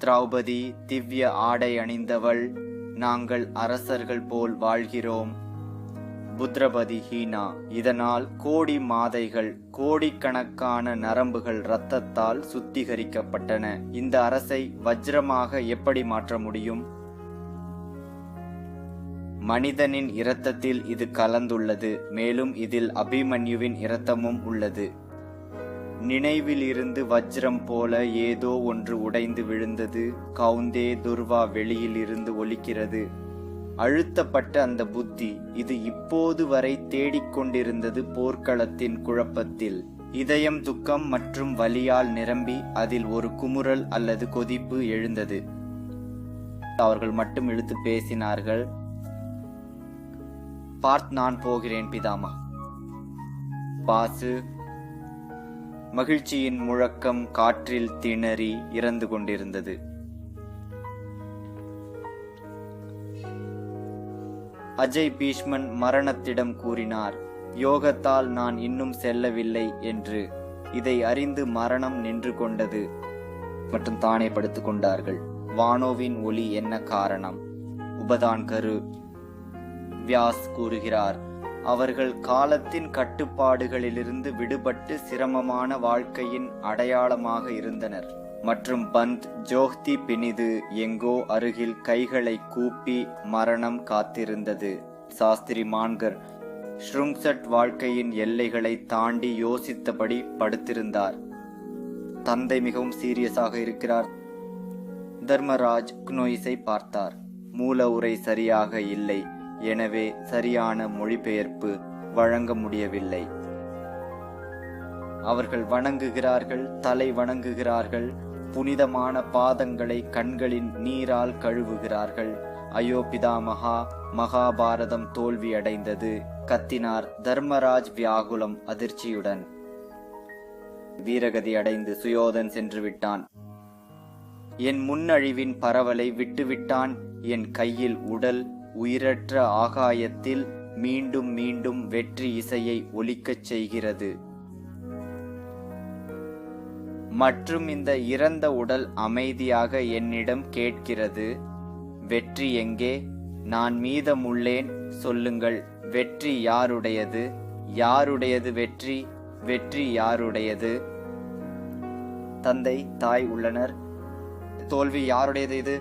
திரௌபதி திவ்ய ஆடை அணிந்தவள், நாங்கள் அரசர்கள் போல் வாழ்கிறோம். புத்ரபதி ஹீனா. இதனால் கோடி மாதைகள், கோடிக்கணக்கான நரம்புகள் இரத்தத்தால் சுத்திகரிக்கப்பட்டன. இந்த அரசை வஜ்ரமாக எப்படி மாற்ற முடியும்? மனிதனின் இரத்தத்தில் இது கலந்துள்ளது. மேலும் இதில் அபிமன்யுவின் இரத்தமும் உள்ளது. நினைவில் இருந்து வஜ்ரம் போல ஏதோ ஒன்று உடைந்து விழுந்தது. கவுந்தே துர்வா வெளியில் இருந்து ஒலிக்கிறது. அழுத்தப்பட்ட அந்த புத்தி, இது இப்போது வரை தேடிக்கொண்டிருந்தது போர்க்களத்தின் குழப்பத்தில். இதயம் துக்கம் மற்றும் வலியால் நிரம்பி அதில் ஒரு குமுறல் அல்லது கொதிப்பு எழுந்தது. அவர்கள் மட்டும் இழுத்து பேசினார்கள். பார்த், நான் போகிறேன் பிதாமா. பாசு. மகிழ்ச்சியின் முழக்கம் காற்றில் திணறி இறந்து கொண்டிருந்தது. அஜய் பீஷ்மன் மரணத்திடம் கூறினார், யோகத்தால் நான் இன்னும் செல்லவில்லை என்று. இதை அறிந்து மரணம் நின்று கொண்டது மற்றும் தானே படுத்துக் கொண்டார்கள். வானோவின் ஒளி என்ன காரணம்? உபதான் கரு. வியாஸ் கூறுகிறார், அவர்கள் காலத்தின் கட்டுப்பாடுகளிலிருந்து விடுபட்டு சிரமமான வாழ்க்கையின் அடையாளமாக இருந்தனர். மற்றும் பந்த் ஜோஹ்தி பினிது எங்கோ அருகில் கைகளை கூப்பி மரணம் காத்திருந்தது. சாஸ்திரி மான்கர் ஷ்ருங்சட் வாழ்க்கையின் எல்லைகளை தாண்டி யோசித்தபடி படுத்திருந்தார். தந்தை மிகவும் சீரியஸாக இருக்கிறார். தர்மராஜ் குனோயிஸை பார்த்தார். மூல உரை சரியாக இல்லை, எனவே சரியான மொழிபெயர்ப்பு வழங்க முடியவில்லை. அவர்கள் வணங்குகிறார்கள், தலை வணங்குகிறார்கள், புனிதமான பாதங்களை கண்களின் நீரால் கழுவுகிறார்கள். ஐயோ பிதாமகா, மகாபாரதம் தோல்வி அடைந்தது, கத்தினார் தர்மராஜ் வியாகுலம் அதிர்ச்சியுடன். வீரகதி அடைந்து சுயோதன் சென்று விட்டான். என் முன்னழிவின் பரவலை விட்டுவிட்டான். என் கையில் உடல் உயிரற்ற ஆகாயத்தில் மீண்டும் மீண்டும் வெற்றி இசையை ஒலிக்கச் செய்கிறது. மற்றும் இந்த இறந்த உடல் அமைதியாக என்னிடம் கேட்கிறது, வெற்றி எங்கே? நான் மீதமுள்ளேன், சொல்லுங்கள், வெற்றி யாருடையது? யாருடையது வெற்றி? வெற்றி யாருடையது? தந்தை, தாய் உள்ளனர். தோல்வி யாருடையது? இது